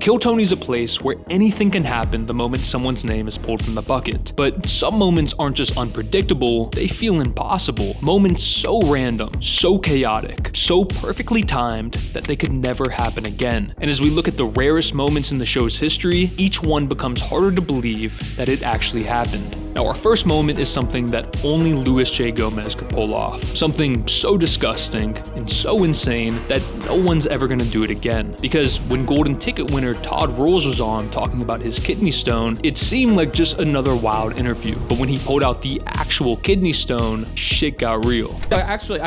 Kill Tony's a place where anything can happen the moment someone's name is pulled from the bucket. But some moments aren't just unpredictable, they feel impossible. Moments so random, so chaotic, so perfectly timed that they could never happen again. And as we look at the rarest moments in the show's history, each one becomes harder to believe that it actually happened. Now, our first moment is something that only Luis J. Gomez could pull off. Something so disgusting and so insane that no one's ever gonna do it again. Because when Golden Ticket winner Todd Rolls was on talking about his kidney stone, it seemed like just another wild interview. But when he pulled out the actual kidney stone, shit got real. I actually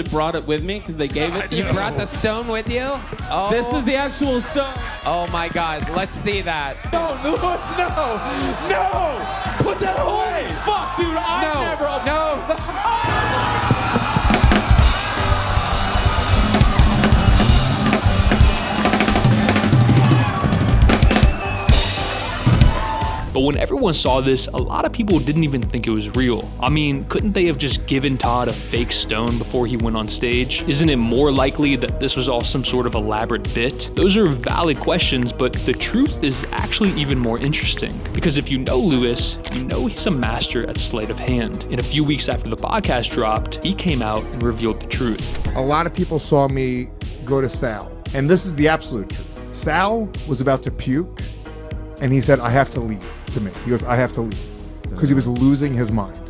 brought it with me because they gave it to me. You brought the stone with you? Oh. This is the actual stone. Oh my God, let's see that. No, Louis, no! Put that away! Fuck, dude, No. But when everyone saw this, a lot of people didn't even think it was real. I mean, couldn't they have just given Todd a fake stone before he went on stage? Isn't it more likely that this was all some sort of elaborate bit? Those are valid questions, but the truth is actually even more interesting. Because if you know Luis, you know he's a master at sleight of hand. And a few weeks after the podcast dropped, he came out and revealed the truth. A lot of people saw me go to Sal, and this is the absolute truth. Sal was about to puke, and he said, I have to leave, to me. He goes, I have to leave. Because he was losing his mind.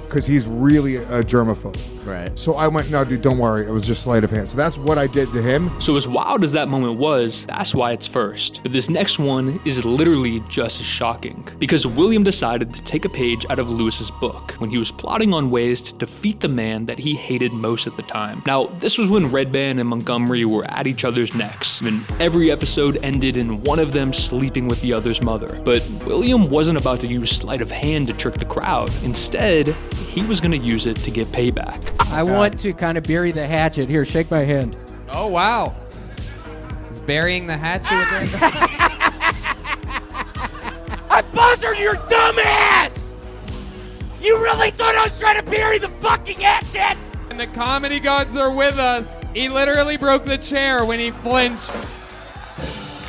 Because he's really a germaphobe. Right. So I went, no, dude, don't worry. It was just sleight of hand. So that's what I did to him. So as wild as that moment was, that's why it's first. But this next one is literally just as shocking. Because William decided to take a page out of Lewis's book when he was plotting on ways to defeat the man that he hated most at the time. Now, this was when Red Band and Montgomery were at each other's necks, and every episode ended in one of them sleeping with the other's mother. But William wasn't about to use sleight of hand to trick the crowd. Instead, he was gonna use it to get payback. I want to kind of bury the hatchet. Here, shake my hand. Oh, wow. He's burying the hatchet with it. I buzzed your dumb ass! You really thought I was trying to bury the fucking hatchet? And the comedy gods are with us. He literally broke the chair when he flinched.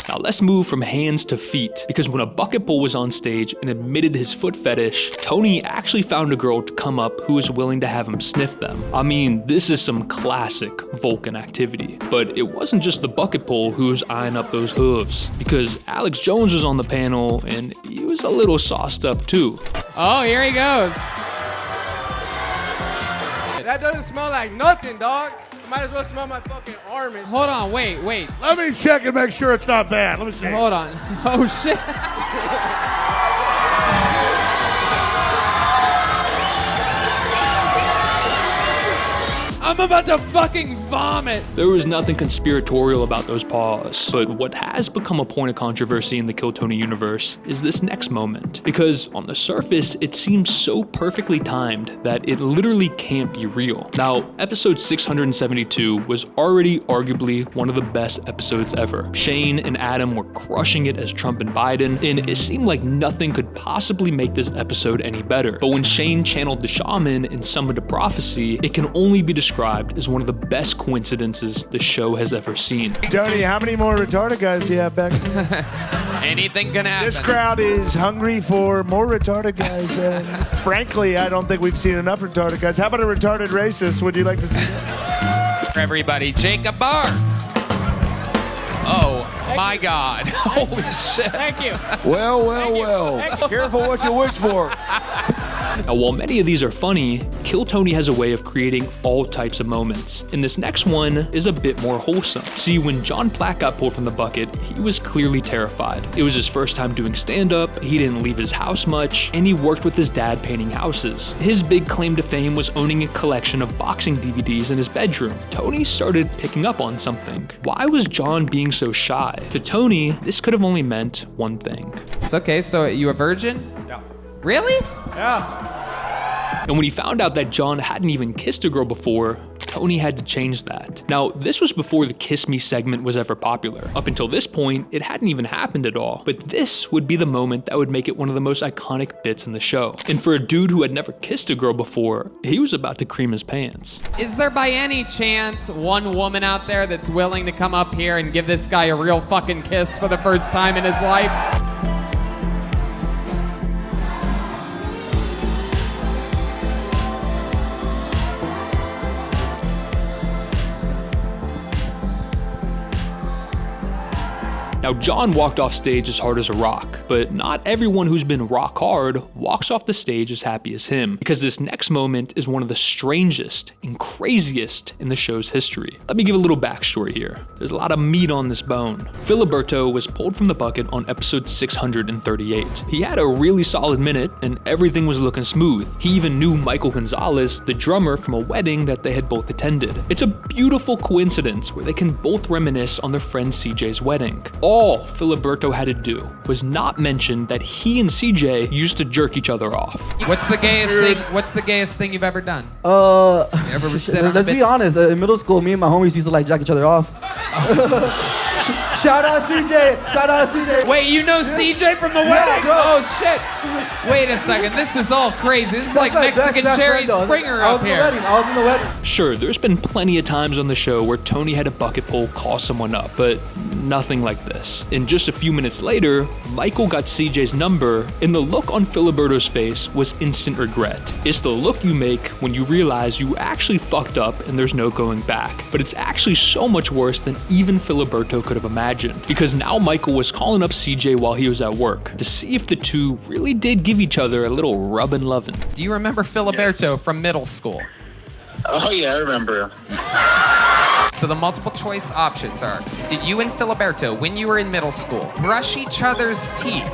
Now let's move from hands to feet, because when a bucket bowl was on stage and admitted his foot fetish, Tony actually found a girl to come up who was willing to have him sniff them. I mean, this is some classic Vulcan activity. But it wasn't just the bucket bowl who was eyeing up those hooves, because Alex Jones was on the panel and he was a little sauced up too. Oh, here he goes. That doesn't smell like nothing, dog. You might as well smell my fucking arm and shit. Hold on, wait. Let me check and make sure it's not bad. Let me see. Hold on. Oh, shit. I'm about to fucking vomit. There was nothing conspiratorial about those paws, but what has become a point of controversy in the Kill Tony universe is this next moment. Because on the surface, it seems so perfectly timed that it literally can't be real. Now, episode 672 was already arguably one of the best episodes ever. Shane and Adam were crushing it as Trump and Biden, and it seemed like nothing could possibly make this episode any better. But when Shane channeled the shaman and summoned a prophecy, it can only be described as one of the best coincidences the show has ever seen. Tony, how many more retarded guys do you have back? Anything can happen. This crowd is hungry for more retarded guys. Frankly, I don't think we've seen enough retarded guys. How about a retarded racist? Would you like to see that? Everybody, Jacob Barr. Oh, my God. Holy shit. Thank you. Well. Careful what you wish for. Now, while many of these are funny, Kill Tony has a way of creating all types of moments, and this next one is a bit more wholesome. See, when John Platt got pulled from the bucket, he was clearly terrified. It was his first time doing stand-up, he didn't leave his house much, and he worked with his dad painting houses. His big claim to fame was owning a collection of boxing DVDs in his bedroom. Tony started picking up on something. Why was John being so shy? To Tony, this could have only meant one thing. It's okay, so you a virgin? Yeah. Really? Yeah. And when he found out that John hadn't even kissed a girl before, Tony had to change that. Now, this was before the Kiss Me segment was ever popular. Up until this point, it hadn't even happened at all. But this would be the moment that would make it one of the most iconic bits in the show. And for a dude who had never kissed a girl before, he was about to cream his pants. Is there by any chance one woman out there that's willing to come up here and give this guy a real fucking kiss for the first time in his life? Now, John walked off stage as hard as a rock, but not everyone who's been rock hard walks off the stage as happy as him, because this next moment is one of the strangest and craziest in the show's history. Let me give a little backstory here. There's a lot of meat on this bone. Filibberto was pulled from the bucket on episode 638. He had a really solid minute, and everything was looking smooth. He even knew Michael Gonzalez, the drummer from a wedding that they had both attended. It's a beautiful coincidence where they can both reminisce on their friend CJ's wedding. All Filibberto had to do was not mention that he and CJ used to jerk each other off. What's the gayest thing you've ever done? You ever sit on let's be honest, in middle school, me and my homies used to like jack each other off. Shout out CJ! Shout out CJ! Wait, you know CJ from the wedding? Oh shit! Wait a second, this is all crazy. This is like Mexican Jerry Springer up here. I was in the wedding. Sure, there's been plenty of times on the show where Tony had a bucket pole call someone up, but nothing like this. And just a few minutes later, Michael got CJ's number, and the look on Filibberto's face was instant regret. It's the look you make when you realize you actually fucked up and there's no going back. But it's actually so much worse than even Filibberto could have imagined, because now Michael was calling up CJ while he was at work to see if the two really did give each other a little rubbin' lovin'. Do you remember Filibberto from middle school? Oh yeah, I remember. So the multiple choice options are, did you and Filibberto, when you were in middle school, brush each other's teeth,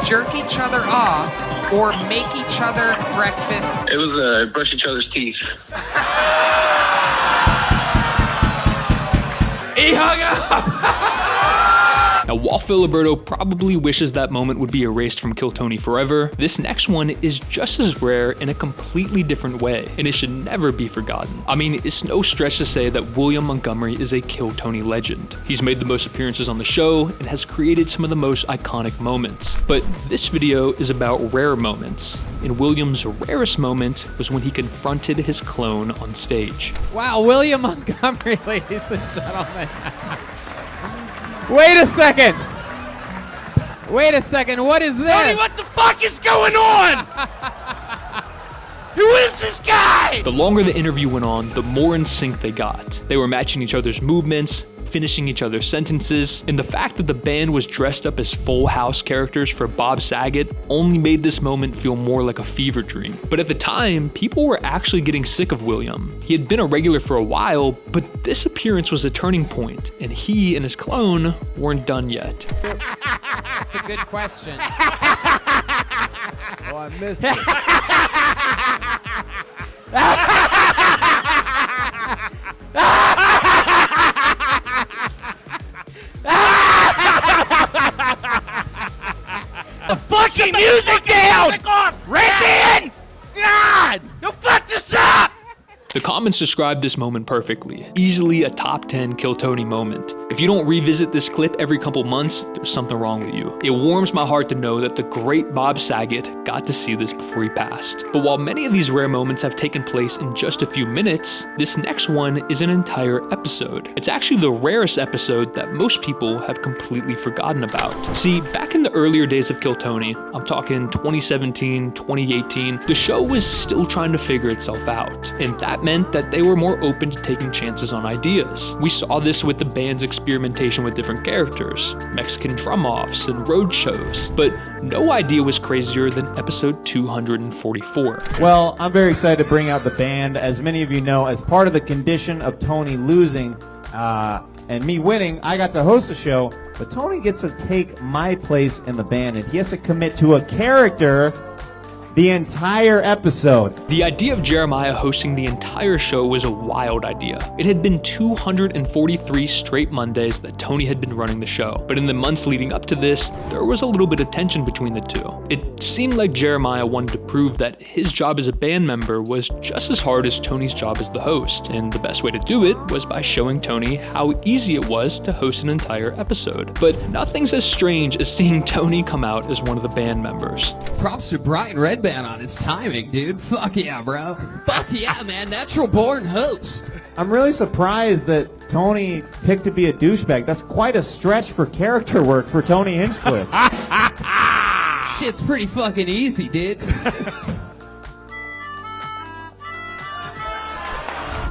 jerk each other off, or make each other breakfast? It was brush each other's teeth. He hung up! Now, while Filibberto probably wishes that moment would be erased from Kill Tony forever, this next one is just as rare in a completely different way, and it should never be forgotten. I mean, it's no stretch to say that William Montgomery is a Kill Tony legend. He's made the most appearances on the show and has created some of the most iconic moments. But this video is about rare moments, and William's rarest moment was when he confronted his clone on stage. Wow, William Montgomery, ladies and gentlemen. Wait a second. Wait a second. What is this? Tony, what the fuck is going on? Who is this guy? The longer the interview went on, the more in sync they got. They were matching each other's movements, finishing each other's sentences, and the fact that the band was dressed up as Full House characters for Bob Saget only made this moment feel more like a fever dream. But at the time, people were actually getting sick of William. He had been a regular for a while, but this appearance was a turning point, and he and his clone weren't done yet. That's a good question. Oh, I missed it. The fucking music down! Red God! No, fuck this up! The comments describe this moment perfectly. Easily a top 10 Kill Tony moment. If you don't revisit this clip every couple months, there's something wrong with you. It warms my heart to know that the great Bob Saget got to see this before he passed. But while many of these rare moments have taken place in just a few minutes, this next one is an entire episode. It's actually the rarest episode that most people have completely forgotten about. See, back in the earlier days of Kill Tony, I'm talking 2017, 2018, the show was still trying to figure itself out. And that meant that they were more open to taking chances on ideas. We saw this with the band's experimentation with different characters, Mexican drum-offs, and road shows, but no idea was crazier than episode 244. Well, I'm very excited to bring out the band. As many of you know, as part of the condition of Tony losing and me winning, I got to host a show, but Tony gets to take my place in the band, and he has to commit to a character the entire episode. The idea of Jeremiah hosting the entire show was a wild idea. It had been 243 straight Mondays that Tony had been running the show, but in the months leading up to this, there was a little bit of tension between the two. It seemed like Jeremiah wanted to prove that his job as a band member was just as hard as Tony's job as the host, and the best way to do it was by showing Tony how easy it was to host an entire episode. But nothing's as strange as seeing Tony come out as one of the band members. Props to Brian Redband on his timing, dude. Fuck yeah, bro. Fuck yeah, man. Natural born host. I'm really surprised that Tony picked to be a douchebag. That's quite a stretch for character work for Tony Hinchcliffe. Shit's pretty fucking easy, dude.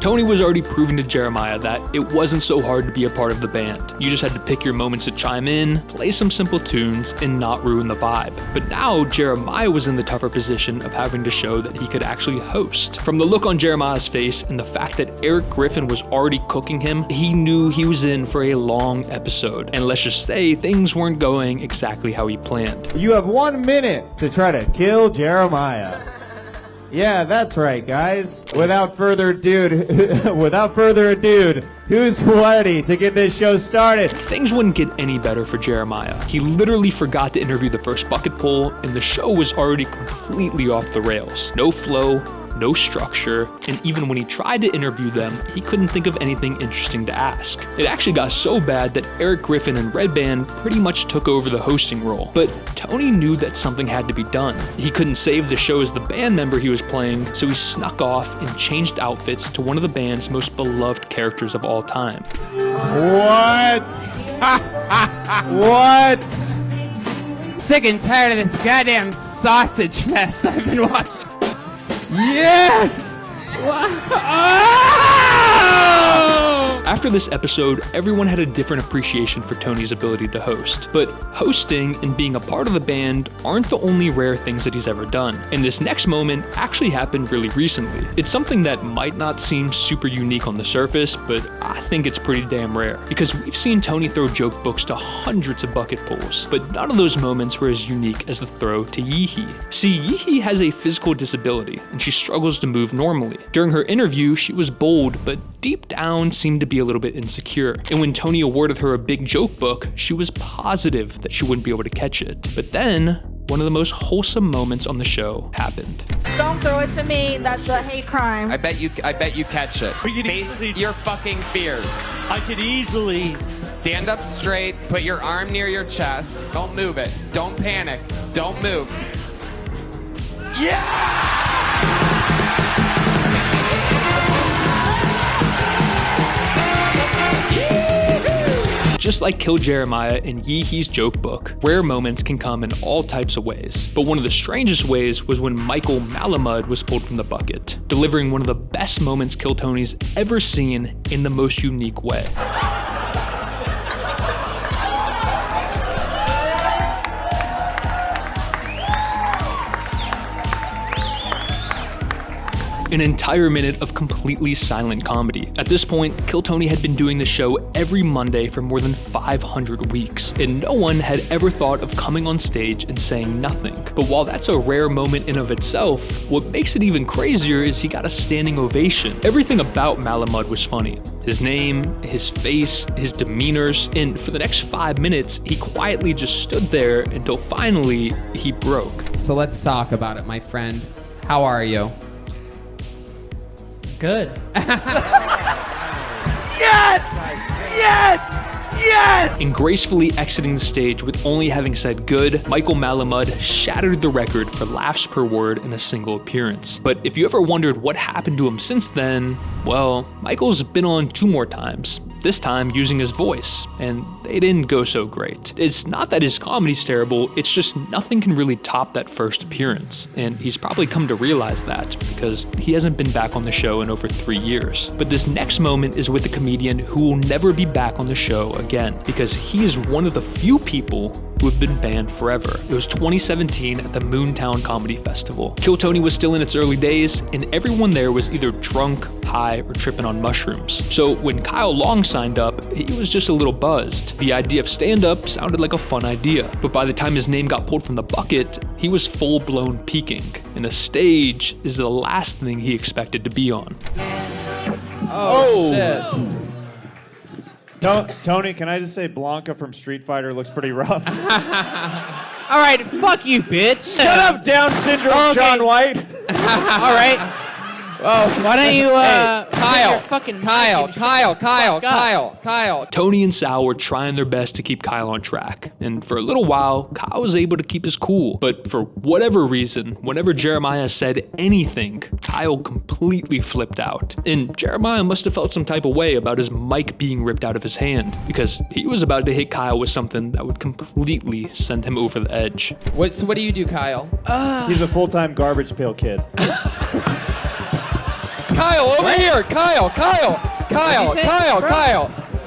Tony was already proving to Jeremiah that it wasn't so hard to be a part of the band. You just had to pick your moments to chime in, play some simple tunes, and not ruin the vibe. But now, Jeremiah was in the tougher position of having to show that he could actually host. From the look on Jeremiah's face and the fact that Eric Griffin was already cooking him, he knew he was in for a long episode. And let's just say, things weren't going exactly how he planned. You have 1 minute to try to kill Jeremiah. Yeah, that's right, guys. Without further ado, who's ready to get this show started? Things wouldn't get any better for Jeremiah. He literally forgot to interview the first bucket poll, and the show was already completely off the rails. No flow, no structure, and even when he tried to interview them, he couldn't think of anything interesting to ask. It actually got so bad that Eric Griffin and Red Band pretty much took over the hosting role. But Tony knew that something had to be done. He couldn't save the show as the band member he was playing, so he snuck off and changed outfits to one of the band's most beloved characters of all time. What? What? Sick and tired of this goddamn sausage fest I've been watching. Yes! After this episode, everyone had a different appreciation for Tony's ability to host. But hosting and being a part of the band aren't the only rare things that he's ever done. And this next moment actually happened really recently. It's something that might not seem super unique on the surface, but I think it's pretty damn rare. Because we've seen Tony throw joke books to hundreds of bucket pulls, but none of those moments were as unique as the throw to Yee-Hee. See, Yee-Hee has a physical disability, and she struggles to move normally. During her interview, she was bold, but deep down seemed to be a little bit insecure. And when Tony awarded her a big joke book, she was positive that she wouldn't be able to catch it. But then, one of the most wholesome moments on the show happened. Don't throw it to me, that's a hate crime. I bet you catch it. Face your fucking fears. I could easily. Stand up straight, put your arm near your chest. Don't move it. Don't panic. Don't move. Just like Kill Jeremiah in Yee-Hee's joke book, rare moments can come in all types of ways. But one of the strangest ways was when Michael Malamud was pulled from the bucket, delivering one of the best moments Kill Tony's ever seen in the most unique way. An entire minute of completely silent comedy. At this point, Kill Tony had been doing the show every Monday for more than 500 weeks, and no one had ever thought of coming on stage and saying nothing. But while that's a rare moment in of itself, what makes it even crazier is he got a standing ovation. Everything about Malamud was funny. His name, his face, his demeanors, and for the next 5 minutes, he quietly just stood there until finally he broke. So let's talk about it, my friend. How are you? Good. Yes! Yes! Yes! And gracefully exiting the stage with only having said good, Michael Malamud shattered the record for laughs per word in a single appearance. But if you ever wondered what happened to him since then, well, Michael's been on 2 more times. This time using his voice, and they didn't go so great. It's not that his comedy's terrible, it's just nothing can really top that first appearance, and he's probably come to realize that because he hasn't been back on the show in over 3 years. But this next moment is with a comedian who will never be back on the show again, because he is one of the few people who have been banned forever. It was 2017 at the Moontown Comedy Festival. Kill Tony was still in its early days, and everyone there was either drunk, high, or tripping on mushrooms. So when Kyle Long signed up, he was just a little buzzed. The idea of stand-up sounded like a fun idea, but by the time his name got pulled from the bucket, he was full-blown peaking, and a stage is the last thing he expected to be on. Oh, shit. Tony, can I just say Blanca from Street Fighter looks pretty rough? All right, fuck you, bitch. Shut up, Down syndrome, Okay. John White. All right. Whoa. Why don't you, Kyle, fucking Kyle. Tony and Sal were trying their best to keep Kyle on track, and for a little while, Kyle was able to keep his cool, but for whatever reason, whenever Jeremiah said anything, Kyle completely flipped out. And Jeremiah must have felt some type of way about his mic being ripped out of his hand, because he was about to hit Kyle with something that would completely send him over the edge. What do you do, Kyle? He's a full-time garbage pail kid. Kyle, over here! Kyle!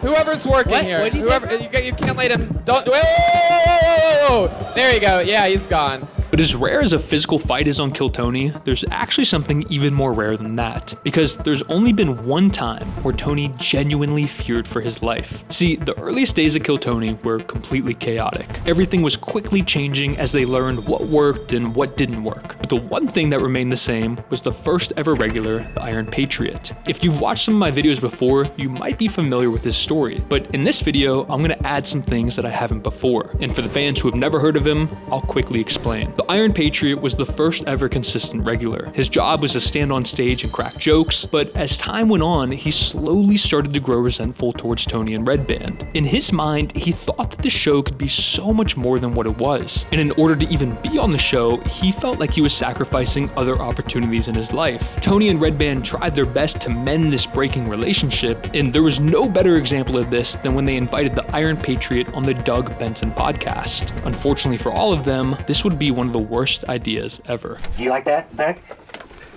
Whoever's working What? here. What'd you say, Whoever bro? you can't let him. Don't. Whoa! There you go. Yeah, he's gone. But as rare as a physical fight is on Kill Tony, there's actually something even more rare than that. Because there's only been one time where Tony genuinely feared for his life. See, the earliest days of Kill Tony were completely chaotic. Everything was quickly changing as they learned what worked and what didn't work. But the one thing that remained the same was the first ever regular, the Iron Patriot. If you've watched some of my videos before, you might be familiar with this story. But in this video, I'm gonna add some things that I haven't before. And for the fans who have never heard of him, I'll quickly explain. The Iron Patriot was the first ever consistent regular. His job was to stand on stage and crack jokes, but as time went on, he slowly started to grow resentful towards Tony and Red Band. In his mind, he thought that the show could be so much more than what it was. And in order to even be on the show, he felt like he was sacrificing other opportunities in his life. Tony and Red Band tried their best to mend this breaking relationship, and there was no better example of this than when they invited the Iron Patriot on the Doug Benson podcast. Unfortunately for all of them, this would be one of the worst ideas ever. Do you like that, Doug?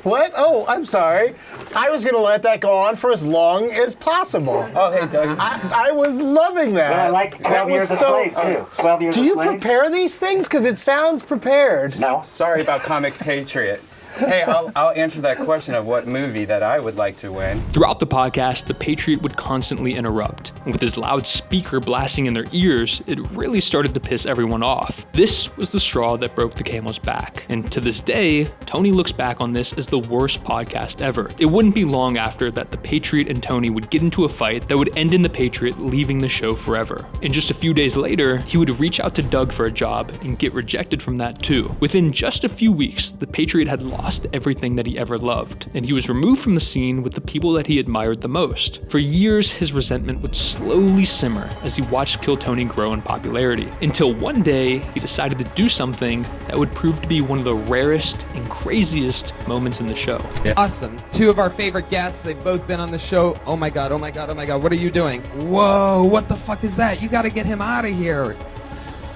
What? Oh, I'm sorry. I was going to let that go on for as long as possible. Oh, hey, Doug. I was loving that. Well, I like 12 years a slave, too. 12 years Do a you slave? prepare these things? Because it sounds prepared. No. Sorry about Comic Patriot. Hey, I'll answer that question of what movie that I would like to win. Throughout the podcast, the Patriot would constantly interrupt, and with his loud speaker blasting in their ears, it really started to piss everyone off. This was the straw that broke the camel's back, and to this day, Tony looks back on this as the worst podcast ever. It wouldn't be long after that the Patriot and Tony would get into a fight that would end in the Patriot leaving the show forever. And just a few days later, he would reach out to Doug for a job and get rejected from that too. Within just a few weeks, the Patriot had lost everything that he ever loved, and he was removed from the scene with the people that he admired the most. For years, his resentment would slowly simmer as he watched Kill Tony grow in popularity, until one day, he decided to do something that would prove to be one of the rarest and craziest moments in the show. Awesome. Two of our favorite guests. They've both been on the show. Oh my god, oh my god, oh my god. What are you doing? Whoa, what the fuck is that? You gotta get him out of here.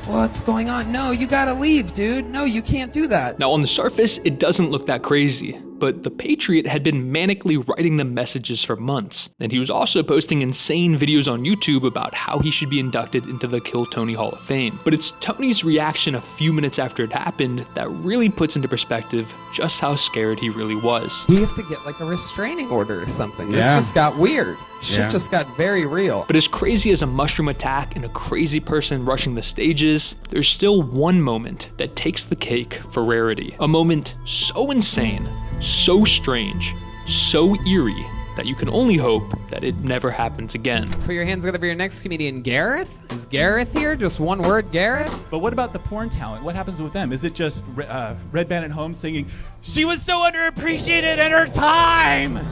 What's going on? No, you gotta leave, dude. No, you can't do that. Now, on the surface, it doesn't look that crazy, but the Patriot had been manically writing them messages for months, and he was also posting insane videos on YouTube about how he should be inducted into the Kill Tony Hall of Fame. But it's Tony's reaction a few minutes after it happened that really puts into perspective just how scared he really was. We have to get like a restraining order or something. Yeah. This just got weird. Shit Yeah. just got very real. But as crazy as a mushroom attack and a crazy person rushing the stages, there's still one moment that takes the cake for rarity. A moment so insane, so strange, so eerie, that you can only hope that it never happens again. Put your hands together for your next comedian, Gareth. Is Gareth here? Just one word, Gareth? But what about the porn talent? What happens with them? Is it just Red Band at home singing, "She was so underappreciated in her time"? All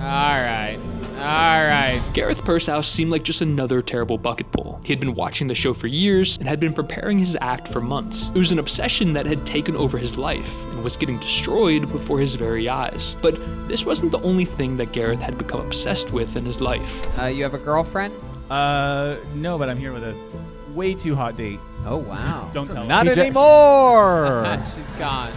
right. Gareth Pursehouse seemed like just another terrible bucket pull. He had been watching the show for years and had been preparing his act for months. It was an obsession that had taken over his life and was getting destroyed before his very eyes. But this wasn't the only thing that Gareth had become obsessed with in his life. You have a girlfriend? No, but I'm here with a way too hot date. Oh, wow. Don't tell Not me. anymore! She's gone.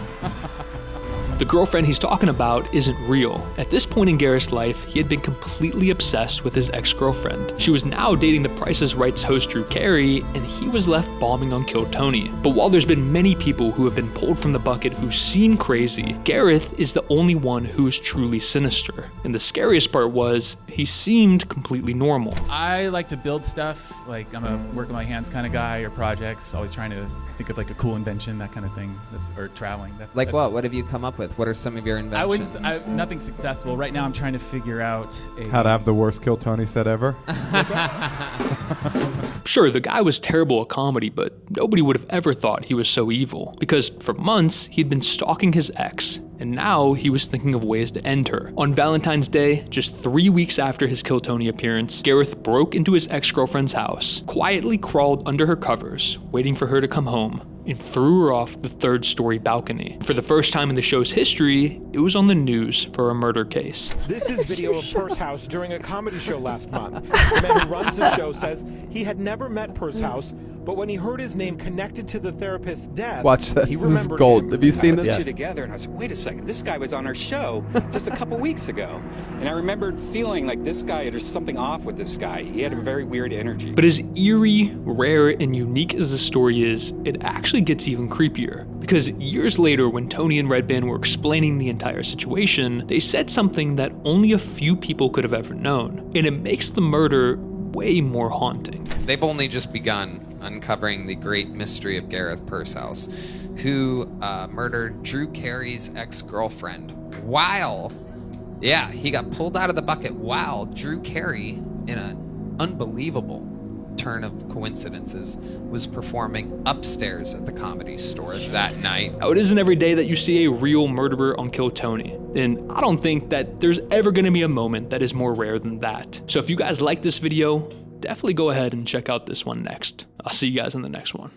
The girlfriend he's talking about isn't real. At this point in Gareth's life, he had been completely obsessed with his ex-girlfriend. She was now dating the Price is Right's host Drew Carey, and he was left bombing on Kill Tony. But while there's been many people who have been pulled from the bucket who seem crazy, Gareth is the only one who is truly sinister. And the scariest part was, he seemed completely normal. I like to build stuff. Like, I'm a work with my hands kind of guy, or projects. Always trying to think of like a cool invention, that kind of thing. Or traveling. That's what? What have you come up with? What are some of your inventions? Nothing successful. Right now I'm trying to figure out how to have the worst Kill Tony set ever. Sure, the guy was terrible at comedy, but nobody would have ever thought he was so evil. Because for months, he'd been stalking his ex, and now he was thinking of ways to end her. On Valentine's Day, just 3 weeks after his Kill Tony appearance, Gareth broke into his ex-girlfriend's house, quietly crawled under her covers, waiting for her to come home, and threw her off the 3rd-story balcony. For the first time in the show's history, it was on the news for a murder case. This is video of Purse House during a comedy show last month. The man who runs the show says he had never met Purse House, but when he heard his name connected to the therapist's death, watch this. He this is gold. him. Have you seen I this? put two together, and I said, wait a second, this guy was on our show just a couple weeks ago. And I remembered feeling like this guy, there's something off with this guy. He had a very weird energy. But as eerie, rare, and unique as the story is, it actually gets even creepier. Because years later, when Tony and Redban were explaining the entire situation, they said something that only a few people could have ever known. And it makes the murder way more haunting. They've only just begun uncovering the great mystery of Gareth Pursehouse, who murdered Drew Carey's ex-girlfriend while, he got pulled out of the bucket while Drew Carey, in an unbelievable turn of coincidences, was performing upstairs at the Comedy Store that night. Now, it isn't every day that you see a real murderer on Kill Tony, and I don't think that there's ever gonna be a moment that is more rare than that. So if you guys like this video, definitely go ahead and check out this one next. I'll see you guys in the next one.